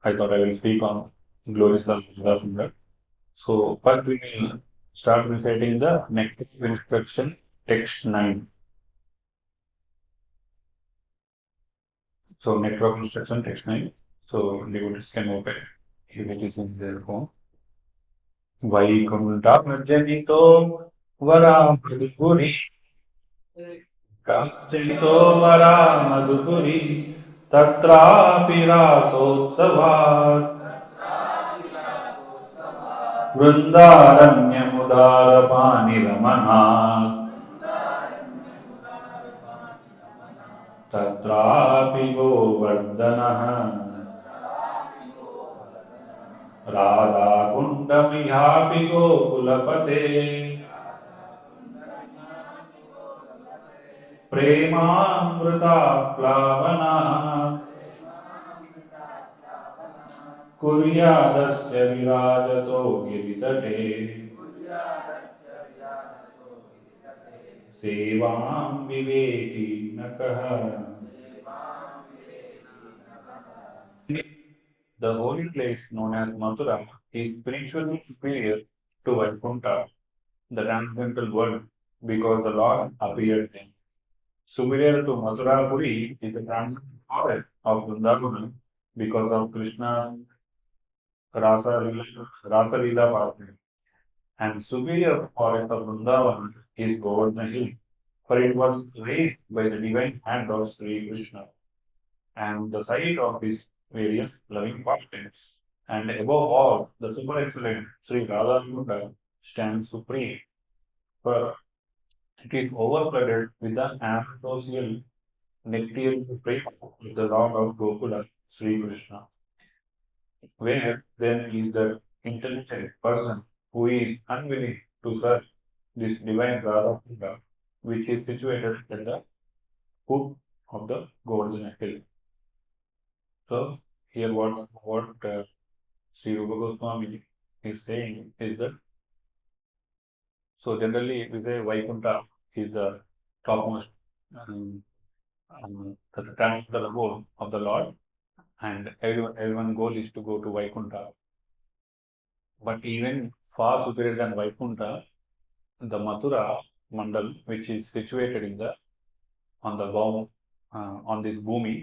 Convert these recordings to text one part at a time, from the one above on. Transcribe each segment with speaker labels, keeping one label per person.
Speaker 1: I thought I will speak on Glories of Kunda. So first we will start reciting the next instruction, text 9. So next of instruction, text 9. So devotees can open if it is in their home. Vaikunఠమజ్జనితో వరామధుపురి కాంచనితో వరామధుపురి తత్రాపి రాసోత్సవాత్ వృందారణ్యముదారపానిరమణాత్ తత్రాపి గోవర్ధనః రాధాకుండమిహాపి గోకులపతే ప్రేమామృతాప్లావనః కుర్యాదస్య విరాజతో గిరితటే సేవాం వివేకి నకః. The holy place known as Mathura is spiritually superior to Vaikuntha, the transcendental world, because the Lord appeared there. Superior to Mathura Puri is the transcendental forest of Vrindavan because of Krishna's Rasa Leela partner. And superior forest of Vrindavan is Govardhana Hill, for it was raised by the divine hand of Sri Krishna, and the site of his various loving pastimes. And above all, the super excellent Sri Radha Kunda stands supreme, for it is overflooded with the ambrosial nectarian prema of the Lord of Gokula, Sri Krishna. Where then is the intelligent person who is unwilling to serve this divine Radha Kunda, which is situated at the foot of the Govardhana Hill? So here what Sri Rupa Goswami is saying is that, so generally we say Vaikuntha is the topmost the transcendental goal of the Lord, and everyone goal is to go to Vaikuntha. But even far superior than Vaikuntha, the Mathura Mandal, which is situated in the on this bhumi,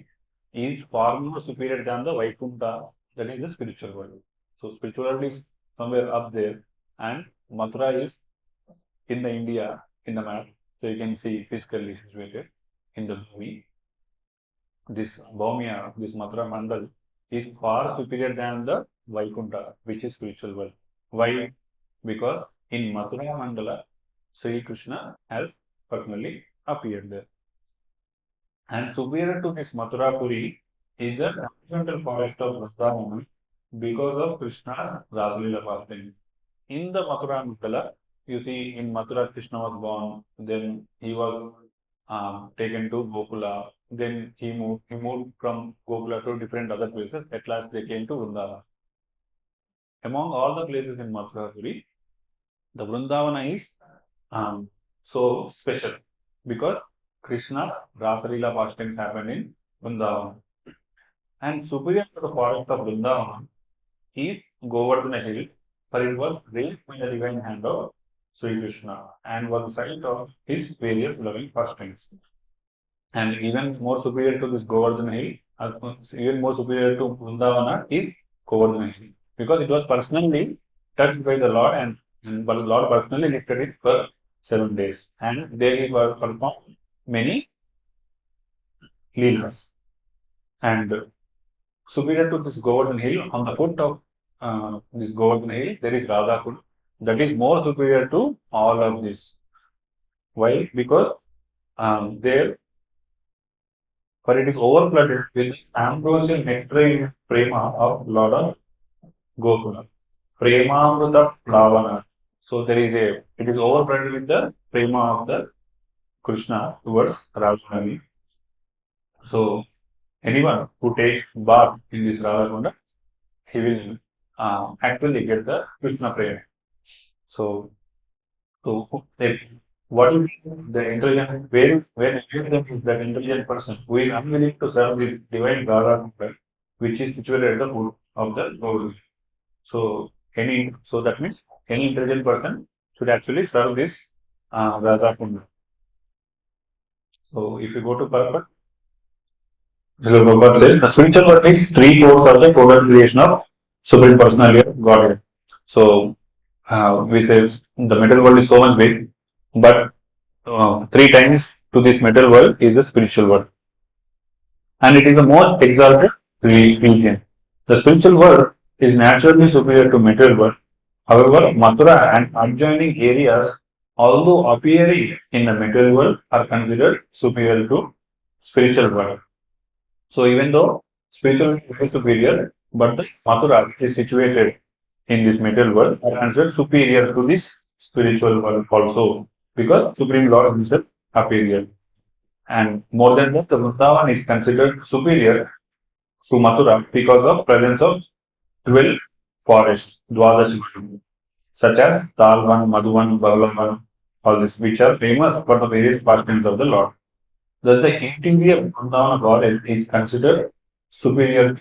Speaker 1: is far more superior than the Vaikuntha, that is the spiritual world. So spiritual world is somewhere up there, and Mathura is in the India in the map. So you can see physically situated in the bhumi. This Bhaumya, this Mathura Mandal, is far superior than the Vaikuntha, which is spiritual world. Why? Because in Mathura Mandala, Sri Krishna has personally appeared there. And superior to this Mathura Puri is the transcendental forest of Vrindavan because of Krishna's Rasalila pastime. In the Mathura Mandala, you see, in Mathura Krishna was born, then he was taken to Gokula, then he moved from Gokula to different other places. At last they came to Vrindavan. Among all the places in Mathura Puri, the Vrindavana is so special because Krishna's Rasalila pastimes happened in Vrindavan. And superior to the forest of Vrindavan is Govardhana Hill, for it was raised by the divine hand of Sri Krishna and was the site of his various loving pastimes. And even more superior to this Govardhana Hill, even more superior to Vrindavana is Govardhana Hill, because it was personally touched by the Lord, and the Lord personally lifted it for 7 days, and there he was performed many leelas. And superior to this Govardhana Hill, on the foot of this Govardhana Hill, there is Radha Kunda, that is more superior to all of this. Why? Because there, for it is overflooded with ambrosial nectarian prema of Lord of Gokula. Premamruta Plavana. So there is it is overflooded with the prema of the Krishna towards Radharani. So anyone who takes bath in this Radha Kunda, he will actually get the Krishna prema. So what is the intelligent, where is that intelligent person who is unwilling to serve this divine Radha Kunda, which is situated at the foot of the Glories. So that means any intelligent person should actually serve this Radha Kunda. So if you go to purpose, the spiritual world is three-fourths of the total creation of Supreme Personality of Godhead. So we say the material world is so much big, but three times to this material world is the spiritual world, and it is the most exalted region. The spiritual world is naturally superior to material world. However, Mathura and adjoining areas, although appearing in the material world, are considered superior to spiritual world. So even though spiritual world is superior, but the Mathura is situated in this material world are considered superior to this spiritual world also, because Supreme Lord himself appeared. And more than that, the Vrindavan is considered superior to Mathura because of presence of 12 forests, Dwadashi, such as Talvan, Madhuvan, Balavan, all this, which are famous for the various pastimes of the Lord. Thus, the interior Vrindavan goddess is considered superior to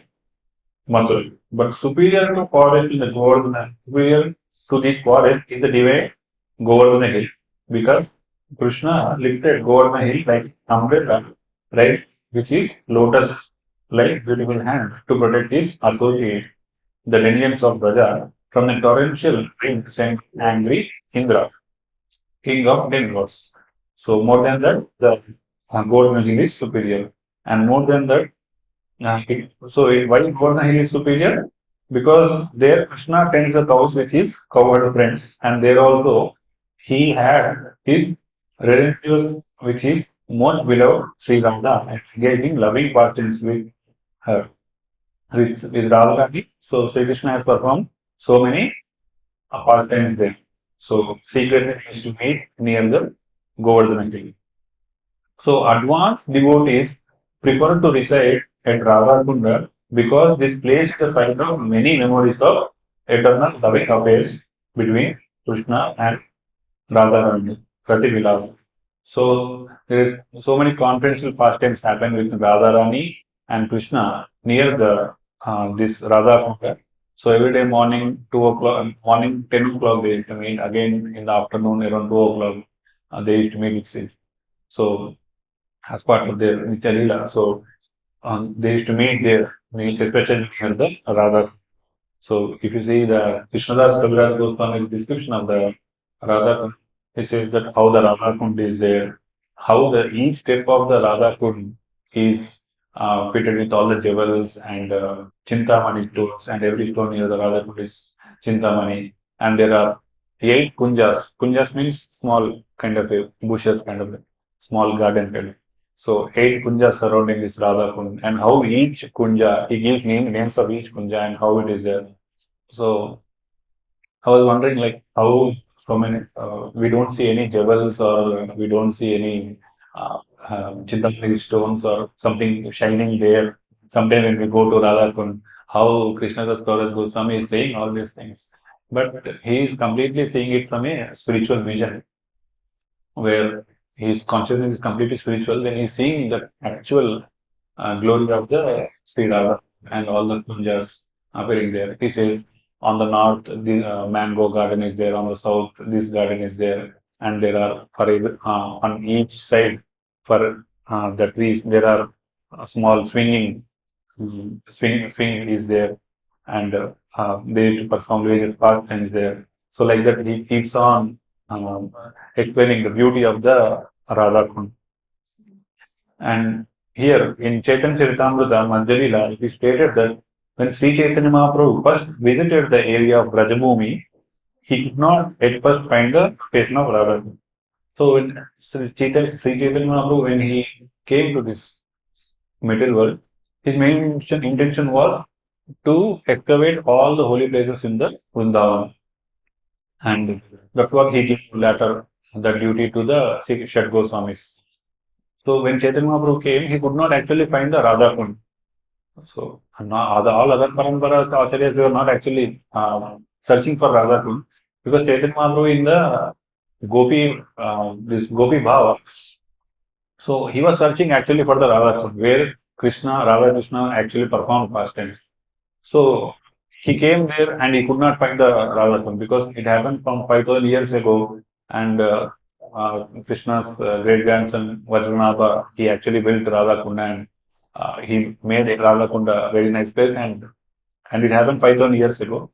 Speaker 1: Mathura. But superior to forest in the Govardhana, superior to this forest is the divine Govardhana hill, because Krishna lifted Govardhana hill like umbrella, right, which is lotus like beautiful hand to protect his associate, the lineage of Raja, from the torrential rain sent angry Indra, king of demigods. So more than that, the Govardhana hill is superior, and more than that, why Govardhana hill is superior? Because there Krishna tends the cows with his cowherd friends, and there also he had his relatives with his most beloved Sri Radha, and engaged in loving pastimes with her, with Radha. So Sri Krishna has performed so many pastimes there. So secretly he used to meet near the Govardhana hill. So advanced devotees prefer to reside at Radha Kunda because this place is the site of many memories of eternal loving affairs between Krishna and Radharani, Prativilas. So there are so many confidential pastimes happen with Radharani and Krishna near the this Radha Kunda. So every day morning 2 o'clock, morning 10 o'clock they used to meet. Again in the afternoon around 2 o'clock they used to meet with Sis. So as part of their Nitya Leela. So they used to meet there, especially near the Radha. So if you see the Krishnadas Kaviraj Goswami's description of the Radha, it says that how the Radha Kund is there, how the each step of the Radha Kund is fitted with all the jewels and Chintamani stones, and every stone near the Radha Kund is Chintamani. And there are 8 kunjas. Kunjas means small kind of a bushes, kind of a small garden kind of. So 8 kunjas surrounding this Radha Kund, and how each kunja, he gives names of each kunja and how it is there. So I was wondering like how so many we don't see any jewels, or we don't see any Chintamani stones or something shining there. Sometimes when we go to Radha Kund, how Krishna Das Goswami is saying all these things, but he is completely seeing it from a spiritual vision, where his consciousness is completely spiritual. Then he's seeing the actual glory of the Sri Radha and all the kunjas appearing there. He says on the north, the mango garden is there. On the south, this garden is there, and there are on each side for the trees there are small swing is there, and they perform various pastimes there. So like that, he keeps on explaining the beauty of the Radha Kund. And here in Chaitanya Charitamrita, Madhya it is stated that when Sri Chaitanya Mahaprabhu first visited the area of Brajabhumi, he could not at first find the location of Radha. So when Sri Chaitanya Mahaprabhu, when he came to this material world, his main intention was to excavate all the holy places in the Vrindavan. And that's what he gave later the duty to the Shat Goswamis. So when Chaitanya Mahaprabhu came, he could not actually find the Radha Kund. So all other paramparas, acharyas, they were not actually searching for Radha Kund, because Chaitanya Mahaprabhu in the this Gopi Bhava, so he was searching actually for the Radha Kund, where Krishna, Radha Krishna actually performed pastimes. So he came there and he could not find the Radha Kund because it happened from 5,000 years ago. And Krishna's great grandson Vajranabha, he actually built Radha Kund and he made Radha Kund a very nice place. And it happened 5,000 years ago.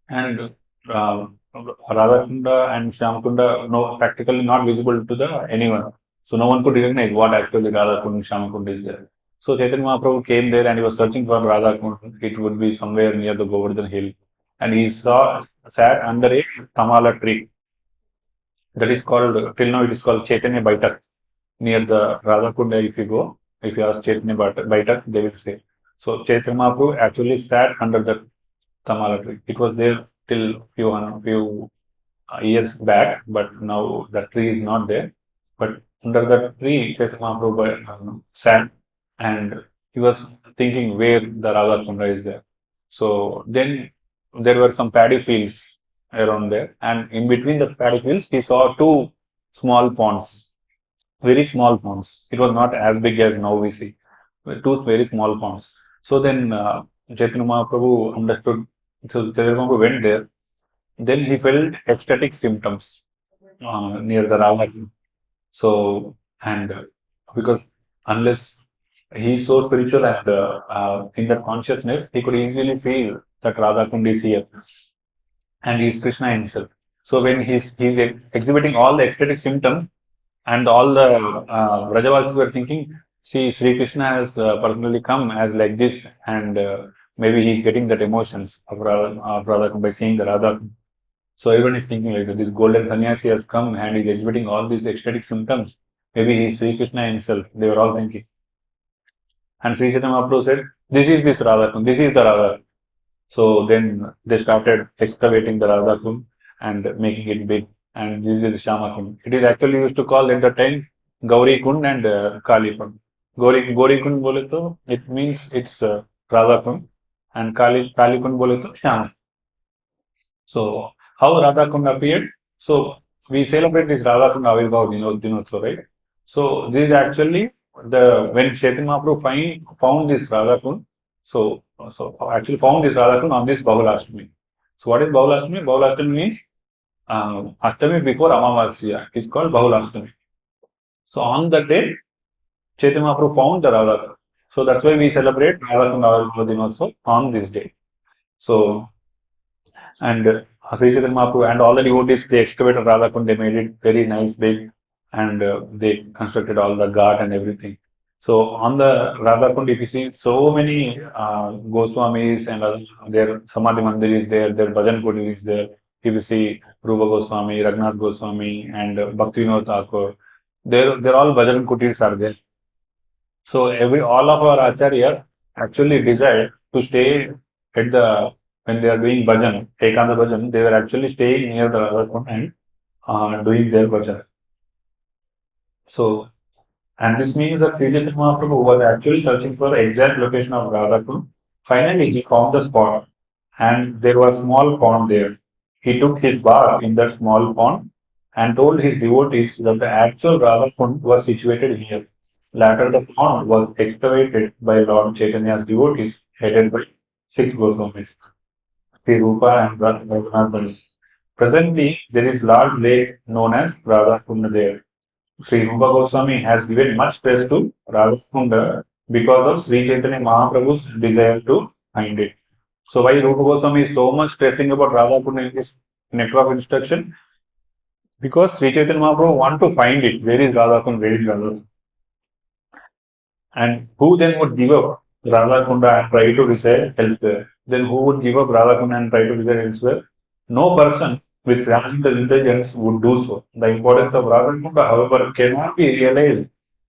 Speaker 1: And Radha Kunda and Shyam Kunda, no, practically not visible to the anyone. So no one could recognize what actually Radha Kund and Shyam Kund is there. So Chaitanya Mahaprabhu came there and he was searching for Radha Kund. It would be somewhere near the Govardhan hill. And he sat under a Tamala tree. That is called, till now it is called Chaitanya Baitak. Near the Radha Kunda, if you go, if you ask Chaitanya Baitak, they will say. So Chaitanya Mahaprabhu actually sat under the Tamala tree. It was there till few years back, but now the tree is not there. But under that tree, Chaitanya Mahaprabhu sat and he was thinking where the Radha Kunda is there. So then there were some paddy fields around there, and in between the paddy fields, he saw two small ponds, very small ponds. It was not as big as now we see, two very small ponds. So then Chaitanya Mahaprabhu understood. So Chaitanya Mahaprabhu went there. Then he felt ecstatic symptoms near the Radha. So, and because unless he is so spiritual and in that consciousness, he could easily feel that Radha Kund is here and he is Krishna himself. So when he's exhibiting all the ecstatic symptoms and all the Vrajavasis were thinking, see, Sri Krishna has personally come as like this and maybe he's getting that emotions of Radha by seeing the Radha. So everyone is thinking like that. This golden sannyasi has come and he's exhibiting all these ecstatic symptoms. Maybe he's Sri Krishna himself. They were all thinking. And Sri Chaitanya Mahaprabhu said, this is this Radha Kund, this is the Radha. So then they started excavating the Radha Kund and making it big. And this is the Shyama Kund. It is actually used to call at the time Gauri Kund and Kali Kund. Gauri Kund bole to, it means it's Radha Kund. And Kali Kund bole to Shyama. So how Radha Kund appeared? So we celebrate this Radha Kund Avirbhav Dinotsav, right? So this is actually when Chaitanya Mahaprabhu found this Radha Kund. So actually found this Radha Kund on this Bahulashtami. So what is Bahulashtami? Bahulashtami means Ashtami before Amavasya. It's called Bahulashtami. So on that day, Chaitanya Mahaprabhu found the Radha Kund. So that's why we celebrate Radha Kund Avirbhav Dinotsav on this day. So and Sri Chaitanya Mahaprabhu and all the devotees, they excavated Radha Kund, they made it very nice, big, and they constructed all the ghat and everything. So on the Radha Kund, if you see so many Goswamis and their Samadhi Mandir is there, their Bhajan Kutir is there. If you see Rupa Goswami, Raghunath Goswami, and Bhakti Vinod Thakur, they're all Bhajan Kutirs are there. So all of our Acharya actually desired to stay at when they are doing bhajan, Ekanta bhajan, they were actually staying near the Radha Kund and doing their bhajan. So, and this means that Sri Chaitanya Mahaprabhu was actually searching for the exact location of Radha Kund. Finally, he found the spot and there was a small pond there. He took his bath in that small pond and told his devotees that the actual Radha Kund was situated here. Later, the pond was excavated by Lord Chaitanya's devotees, headed by 6 Goswamis. Sri Rupa and Raghunath. Presently, there is large lake known as Radha Kunda there. Sri Rupa Goswami has given much praise to Radha Kunda because of Sri Chaitanya Mahaprabhu's desire to find it. So why Rupa Goswami is so much stressing about Radha Kunda in his nectar of instruction? Because Sri Chaitanya Mahaprabhu want to find it. Where is Radha Kunda? Where is Radha Kunda? And who then would give up Radha Kunda and try to reside elsewhere? Then who would give up Radha Kunda and try to reside elsewhere? No person with rational intelligence would do so. The importance of Radha Kunda, however, cannot be realized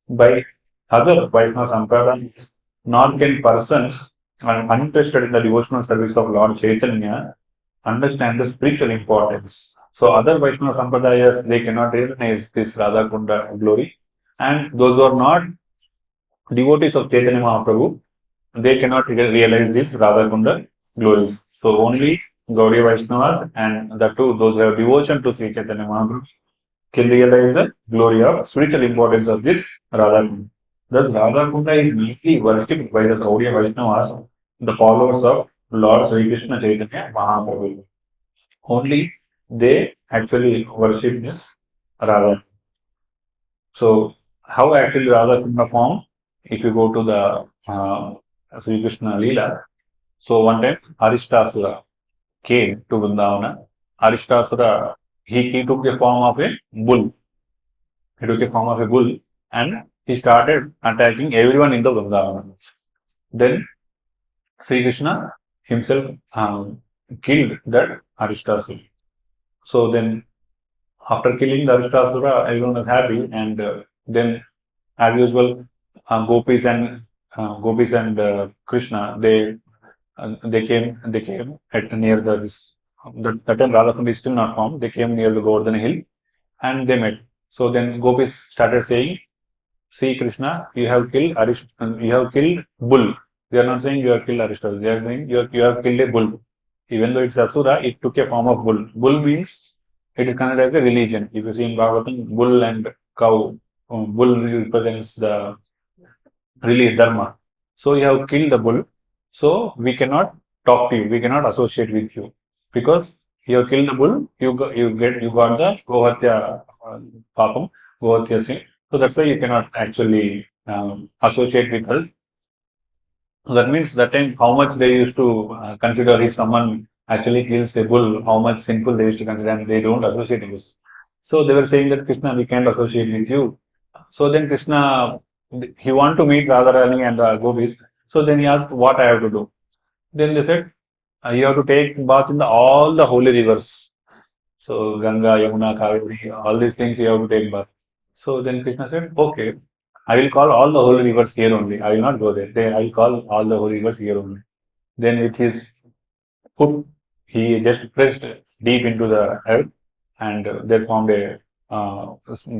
Speaker 1: by other Vaishnava Sampradayas, nor can persons uninterested in the devotional service of Lord Chaitanya understand the spiritual importance. So other Vaishnava Sampradayas, they cannot recognize this Radha Kunda glory, and those who are not devotees of Chaitanya Mahaprabhu, they cannot realize this Radha Kunda glories. So only Gaudiya Vaishnavas and the two, those who have devotion to Sri Chaitanya Mahaprabhu, can realize the glory of spiritual importance of this Radha Kunda. Thus, Radha Kunda is mainly worshipped by the Gaudiya Vaishnavas, the followers of Lord Sri Krishna Chaitanya Mahaprabhu. Only they actually worship this Radha. So, how actually Radha Kunda formed? If you go to the Sri Krishna Leela, so one time Arishtasura came to Vrindavana. Arishtasura, he took the form of a bull. He took a form of a bull and he started attacking everyone in the Vrindavana. Then Sri Krishna himself killed that Arishtasura. So then after killing the Arishtasura, everyone was happy and then as usual Gopis and Krishna they came at near that time Radha is still not formed. They came near the Govardhana hill and they met. So then Gopis started saying, "See Krishna, you have killed bull." They are not saying you have killed Aristotle. They are saying you have killed a bull. Even though it's Asura, it took a form of bull. Bull means it is considered as a religion. If you see in Bhagavatam, bull and cow, bull represents the really dharma. So you have killed the bull. So we cannot talk to you. We cannot associate with you because you have killed the bull. You got the gohatya papam, gohatya sin. So that's why you cannot actually associate with us. So that means that time how much they used to consider if someone actually kills a bull, how much sinful they used to consider, and they don't associate with us. So they were saying that Krishna, we can't associate with you. So then Krishna, he want to meet Radharani and Gopis. So then he asked what I have to do. Then they said, you have to take bath in all the holy rivers. So Ganga, Yamuna, Kaveri, all these things you have to take bath. So then Krishna said, okay, I will call all the holy rivers here only. I will not go there. Then I will call all the holy rivers here only. Then with his foot, he just pressed deep into the earth and there formed a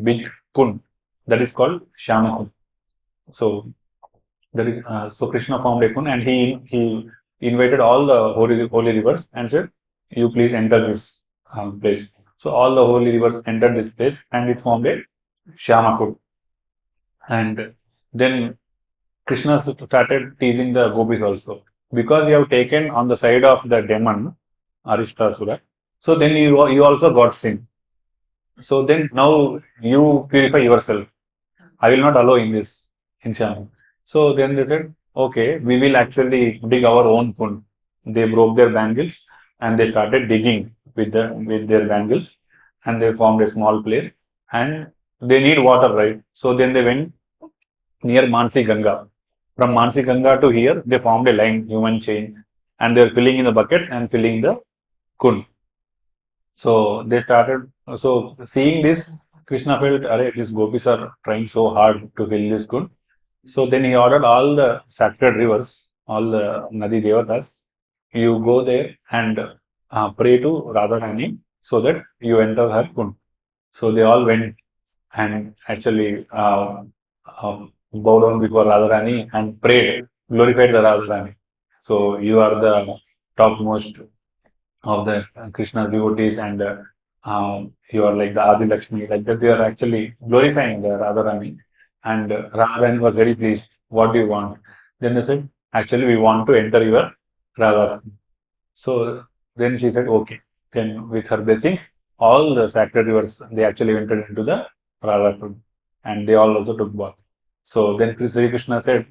Speaker 1: big kund that is called Shyamakund. So that is so Krishna formed a kund and he invited all the holy rivers and said, "You please enter this place." So all the holy rivers entered this place and it formed a Shyamakund. And then Krishna started teasing the gopis also because you have taken on the side of the demon Arishtasura. So then you also got sin. So then now you purify yourself. I will not allow in this inshallah. So then they said, okay, we will actually dig our own kund. They broke their bangles and they started digging with their bangles and they formed a small place and they need water, right? So then they went near Mansi Ganga. From Mansi Ganga to here, they formed a line, human chain, and they were filling in the buckets and filling the kund. So they started. So seeing this, Krishna felt, "Arey, these gopis are trying so hard to fill this kund." So then he ordered all the sacred rivers, all the Nadi Devatas, you go there and pray to Radharani so that you enter her kund. So they all went and actually bow down before Radharani and prayed, glorified the Radharani. So you are the topmost of the Krishna's devotees and you are like the Adi Lakshmi, like that they are actually glorifying the Radharani. And Radharani was very pleased. What do you want? Then they said, actually we want to enter your Radha. So then she said, okay. Then with her blessings, all the sacred rivers, they actually entered into the Radha Kund and they all also took bath. So then Sri Krishna said,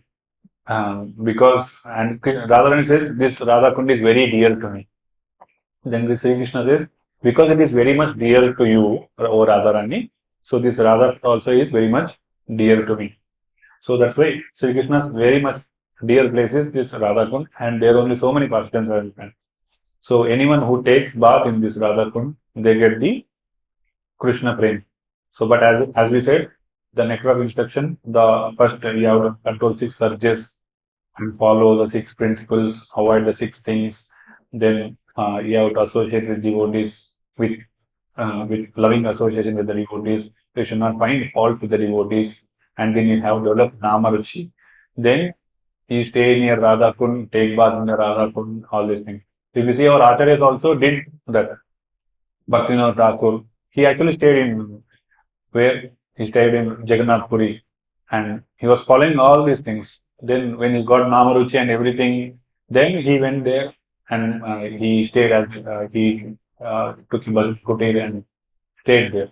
Speaker 1: and Radharani says, this Radha Kund is very dear to me. Then the Sri Krishna says, because it is very much dear to you, O Radharani, so this Radha also is very much dear to me. So that's why Sri Krishna's very much dear place is this Radha Kund, and there are only so many pastimes are different. So anyone who takes bath in this Radha Kund, they get the Krishna Prem. So, but as we said, the nectar of instruction, the first you have to control 6 urges and follow the 6 principles, avoid the 6 things. Then you have to associate with devotees with loving association with the devotees. You should not find fault with the devotees, and then you have developed Nama Ruchi. Then you stay near Radha Kund, take bath in the Radha Kund, all these things. If you see, our Acharyas also did that. Bhakti Thakur, he actually stayed in where he stayed in Jagannath Puri, and he was following all these things. Then when he got Namaruchi and everything, then he went there and he stayed at he took a kutir and stayed there.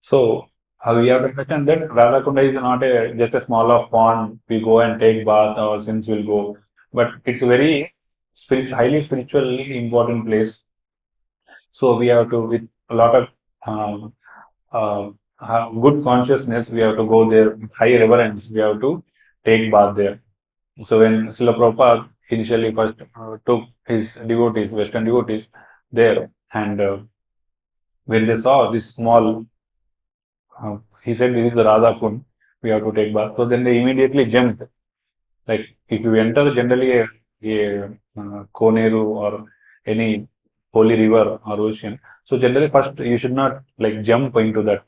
Speaker 1: So we have to understand that Radhakunda is not a just a smaller pond. We go and take bath, our sins will go. But it's a very highly spiritually important place. So we have to, with a lot of um, good consciousness, we have to go there with high reverence. We have to take bath there. So when Srila Prabhupada initially first took his devotees, Western devotees, there, and when they saw this small, he said, "This is the Radha Kund. We have to take bath." So then they immediately jumped. Like if you enter generally a Koneru or any holy river or ocean, so generally first you should not like jump into that.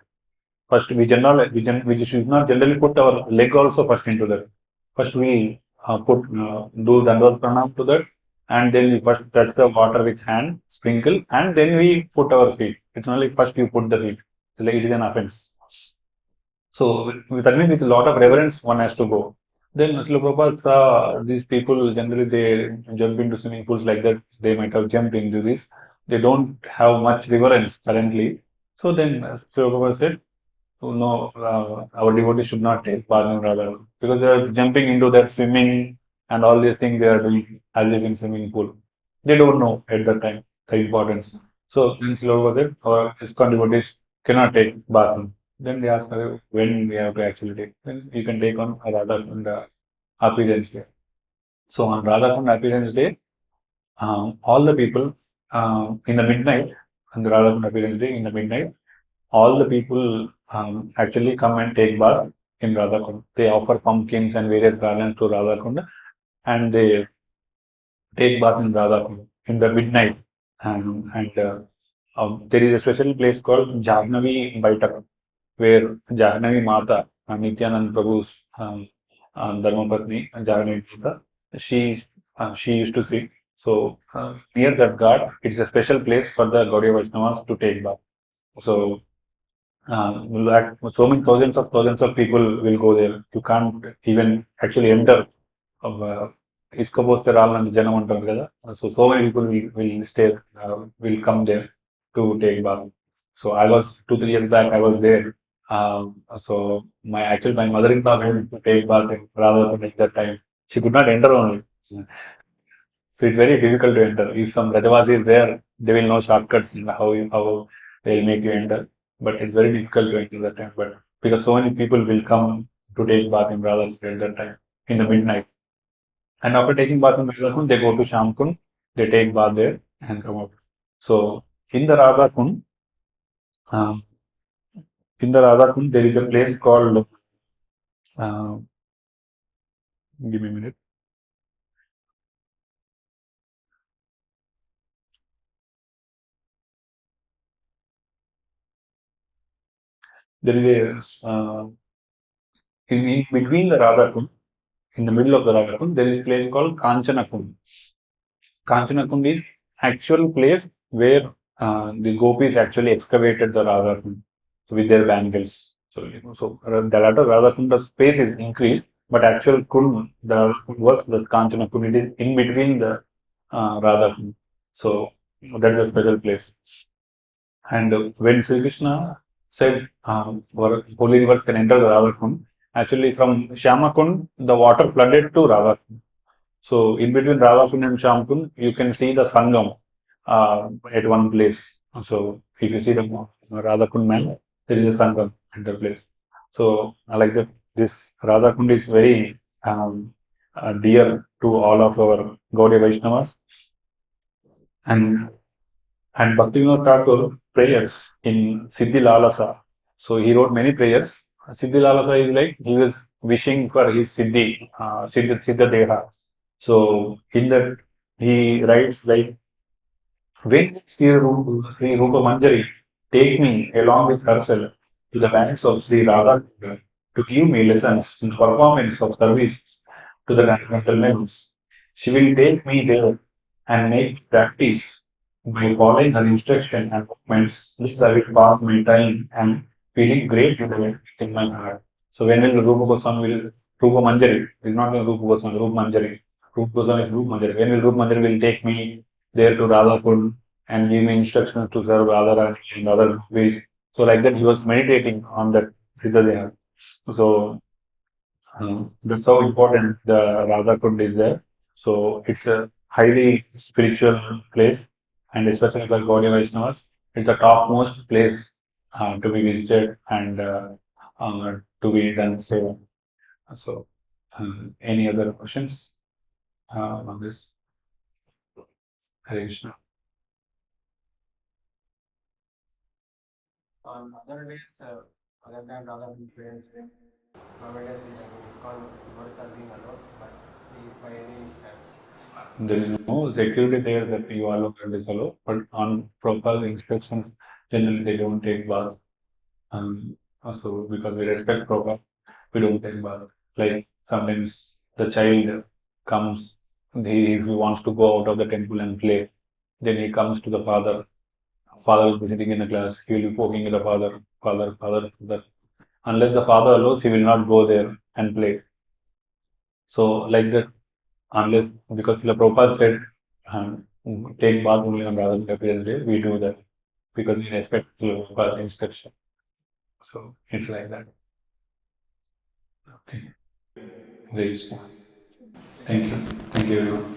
Speaker 1: First we should not generally put our leg also first into that. First we do Dandavad Pranam to that, and then we first touch the water with hand, sprinkle, and then we put our feet. It's not like first you put the feet. Like it is an offense. So that means with a lot of reverence one has to go. Then Srila Prabhupada saw these people generally they jump into swimming pools like that. They might have jumped into this. They don't have much reverence currently. So then Srila Prabhupada said, "Oh, no, our devotees should not take bath in Radha because they are jumping into that swimming and all these things they are doing as if in swimming pool. They don't know at that time the importance. So then Srila Prabhupada said, our ISKCON devotees cannot take bath. Then they asked when we have to actually take. Then you can take on Radha Kunda appearance day. So on Radha Kunda appearance day, all the people in the midnight, on the Radha Kunda appearance day in the midnight, all the people actually come and take bath in Radha Kunda. They offer pumpkins and various garlands to Radha Kunda and they take bath in Radha Kunda in the midnight. And there is a special place called Jahnavi Baitak where Jahnavi Mata, Nityanand Prabhu's Dharmapatni, Jahnavi Mata, she used to sit. So near that ghat, it's a special place for the Gaudiya Vaishnavas to take bath. So that so many thousands of people will go there. You can't even actually enter. ఇసుకపోతే రాళ్ళంటే జనం అంటారు కదా so many people will stay will come there to take bath so I was 2-3 years back I was there so my mother-in-law went to take bath rather than at that time she could not enter only so it's very difficult to enter if some Rajavasi is there they will know shortcuts in how they'll make you enter but it's very difficult to enter that time but because so many people will come to take bath in Radha at that time in the midnight. And after taking bath in Radha Kund, they go to Sham Kund, they take bath there and come out. So in the Radha Kund, um, there is a place called. Uh, give me a minute. There is a in between the Radha Kund, in the middle of the Radha Kund, there is a place called Kanchana Kund. Kanchana Kund is actual place where the gopis actually excavated the Radha Kund with their bangles. So the latter Radha Kund, the space is increased, but actual Kund, the Radha Kund was the Kanchana Kund. It is in between the Radha Kund. So that is a special place. And when Sri Krishna said holy rivers can enter the Radha Kund, actually from Shyama Kund, the water flooded to Radha Kund. So in between Radhakund and Shyamkund, you can see the Sangam at one place. So if you see the Radhakund man, there is a Sangam at the place. So I like that this Radhakund is very dear to all of our Gaudiya Vaishnavas. And Bhaktivinoda Thakur prayers in Siddhi Lalasa. So he wrote many prayers. Siddhi Lalasa is like he was wishing for his Siddhi, Siddha Deha. So in that he writes like when Sri Rupa Manjari take me along with herself to the banks of Sri Radha to give me lessons in performance of service to the transcendental levels. She will take me there and make practice by following her instruction and movements. Thus I will pass my time and feeling great delight in my heart. So when will Rupa Goswami will Rupa Manjari? It's not Rupa Goswami, Rupa Manjari. Rupa Goswami is Rupa Manjari. When will Rupa Manjari will take me there to Radha Kund and give me instructions to serve Radharani and other ways? So like that, he was meditating on that Siddhadeha. So that's how important the Radha Kund is there. So it's a highly spiritual place, and especially for Gaudiya Vaishnavas, it's the topmost place to be visited and to be done seva. So, any other questions on this? Hare Krishna.
Speaker 2: On other days, other than Radha parents, nowadays ISKCON devotees are being allowed, but by any chance.
Speaker 1: There is no security there that you allow or disallow, but on proper instructions, generally they don't take bath. Also, because we respect proper, we don't take bath. Like sometimes the child comes, if he wants to go out of the temple and play, then he comes to the father. Father will be sitting in the class, he will be poking at the father. Unless the father allows, he will not go there and play. So, like that, unless because the Prabhupada said, take bath only on Radha Appearance Day, we do that because we respect the Prabhupada instruction. So, it's like that. Okay. Great. Thank you. Thank you, everyone.